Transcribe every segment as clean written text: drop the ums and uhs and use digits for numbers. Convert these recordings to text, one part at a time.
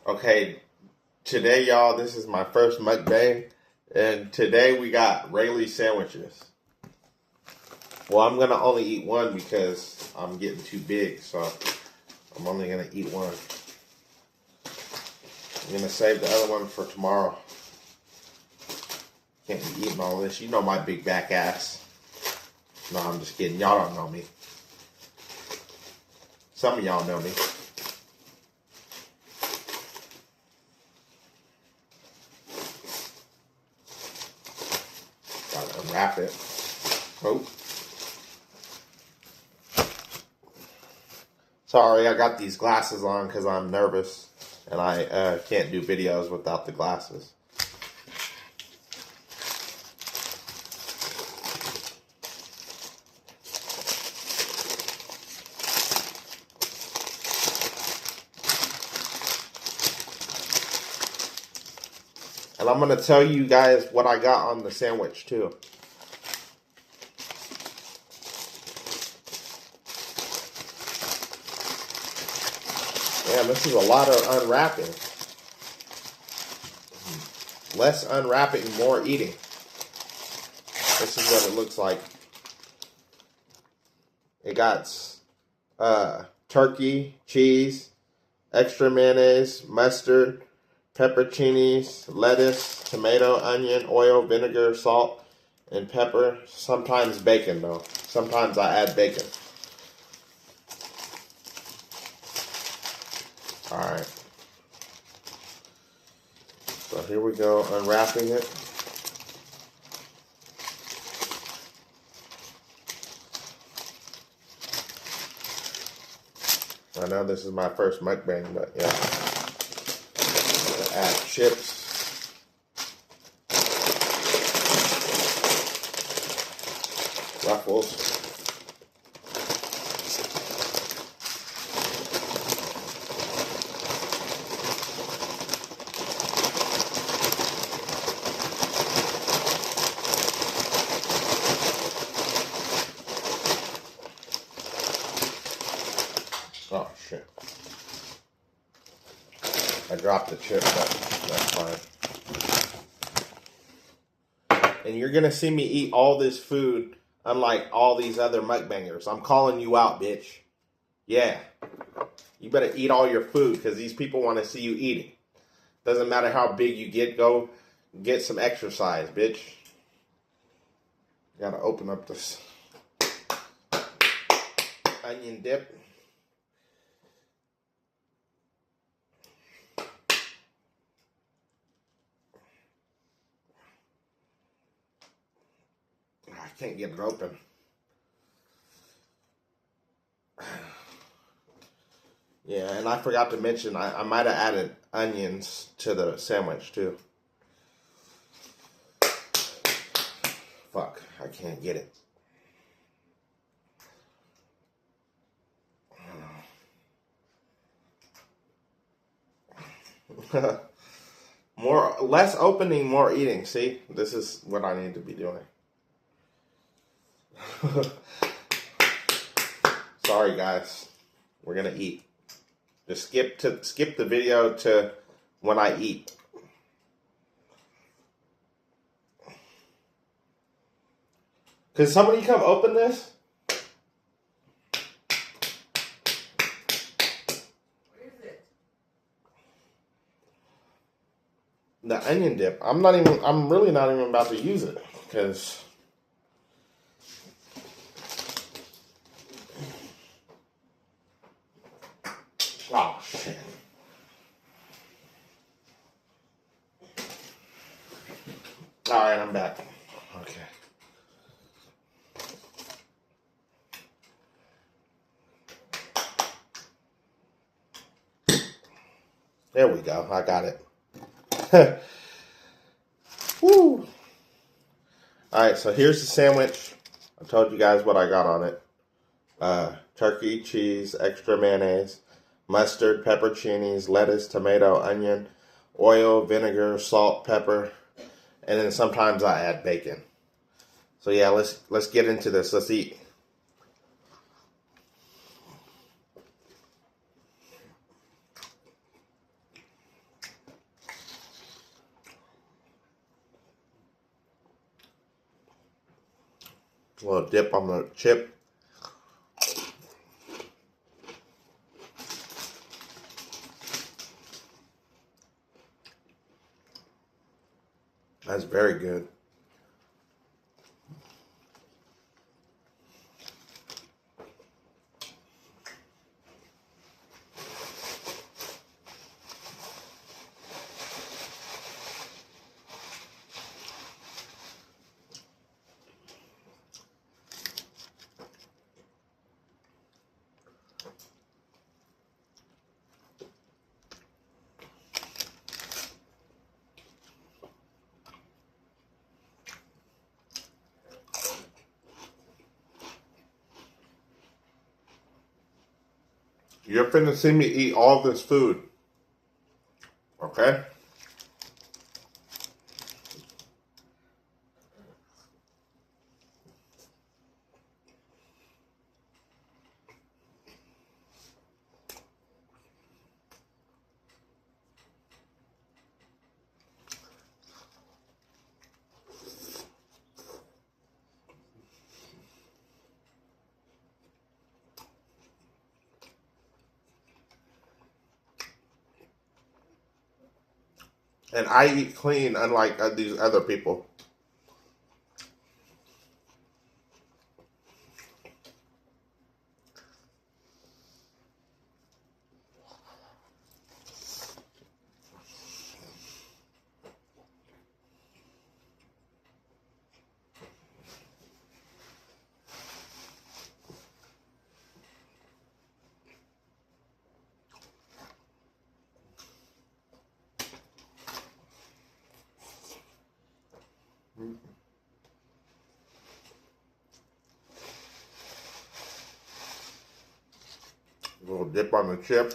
Okay, today, y'all, this is my first mukbang, and today we got Raley sandwiches. Well, I'm gonna only eat one because I'm getting too big, so I'm only gonna eat one. I'm gonna save the other one for tomorrow. Can't be eating all this. You know my big back ass. No, I'm just kidding. Y'all don't know me. Some of y'all know me. Gotta unwrap it. Oh. Sorry, I got these glasses on because I'm nervous and I can't do videos without the glasses. And I'm going to tell you guys what I got on the sandwich too. Man, this is a lot of unwrapping. Less unwrapping, more eating. This is what it looks like. It got turkey, cheese, extra mayonnaise, mustard, pepperoncinis, lettuce, tomato, onion, oil, vinegar, salt, and pepper. Sometimes bacon, though. Sometimes I add bacon. Alright. So here we go, unwrapping it. I know this is my first mukbang, but yeah. Add chips. Ruffles. Oh shit. I dropped the chip, but that's fine. And you're gonna see me eat all this food, unlike all these other mukbangers. I'm calling you out, bitch. Yeah. You better eat all your food, because these people want to see you eating. Doesn't matter how big you get, go get some exercise, bitch. Gotta open up this onion dip. I can't get it open. Yeah, and I forgot to mention, I might have added onions to the sandwich too. Fuck, I can't get it. Less opening, more eating. See, this is what I need to be doing. Sorry, guys. We're gonna eat. Just skip the video to when I eat. Could somebody come open this? What is it? The onion dip. I'm really not even about to use it because oh shit. Alright, I'm back. Okay. There we go. I got it. Woo! Alright, so here's the sandwich. I told you guys what I got on it. Turkey, cheese, extra mayonnaise, mustard, pepperoncinis, lettuce, tomato, onion, oil, vinegar, salt, pepper, and then sometimes I add bacon. So yeah, let's get into this. Let's eat. A little dip on the chip. That's very good. You're finna see me eat all this food. Okay? And I eat clean, unlike these other people. A little dip on the chip.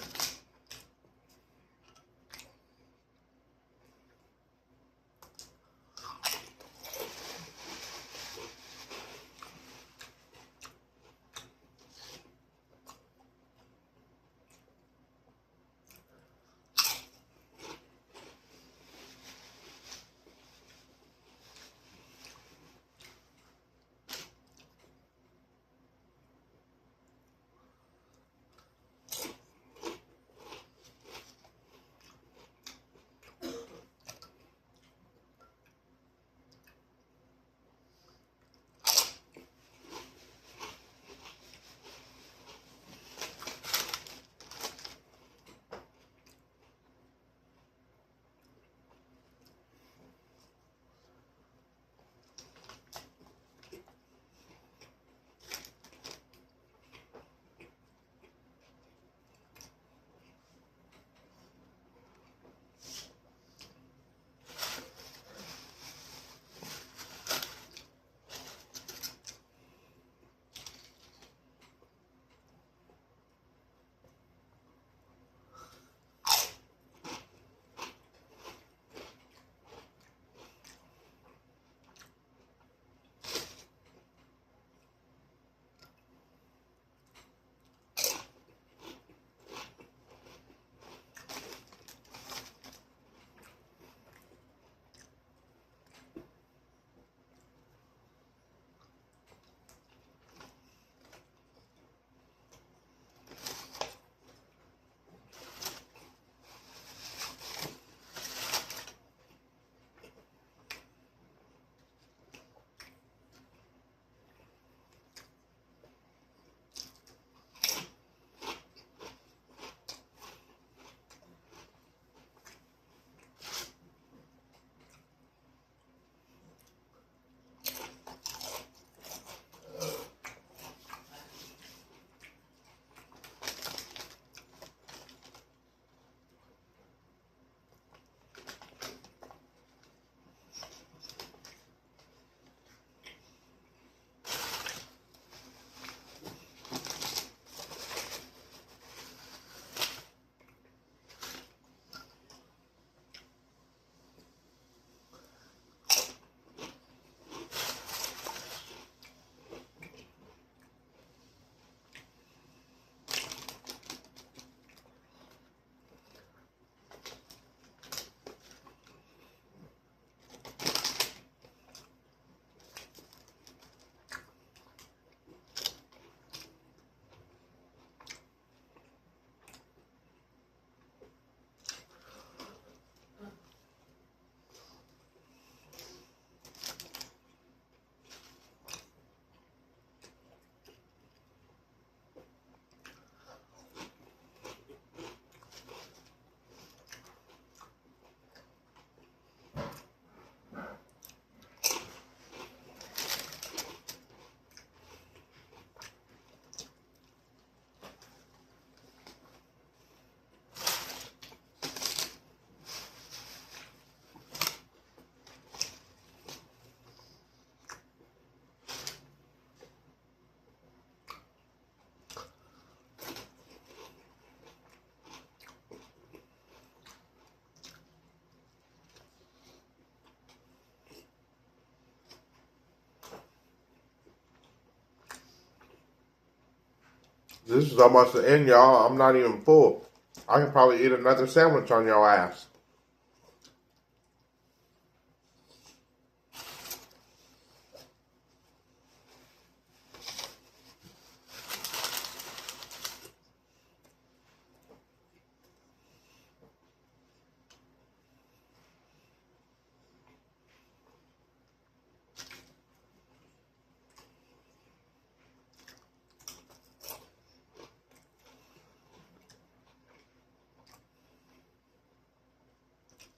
This is almost the end, y'all. I'm not even full. I can probably eat another sandwich on your ass.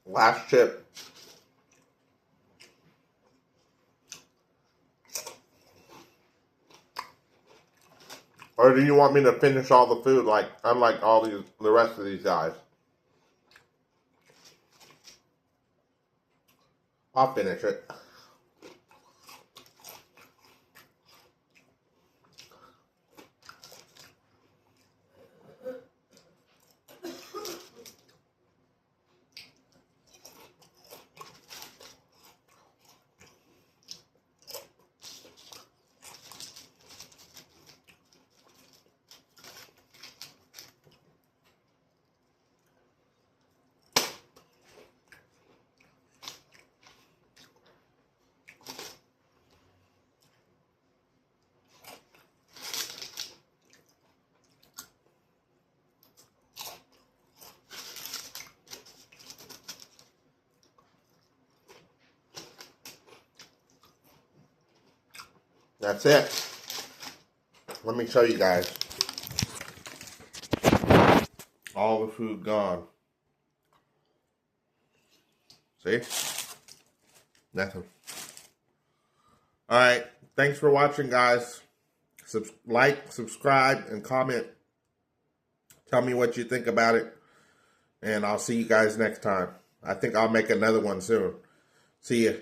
Last chip. Or do you want me to finish all the food like unlike all the rest of these guys? I'll finish it. That's it. Let me show you guys. All the food gone. See? Nothing. Alright. Thanks for watching, guys. Like, subscribe, and comment. Tell me what you think about it. And I'll see you guys next time. I think I'll make another one soon. See ya.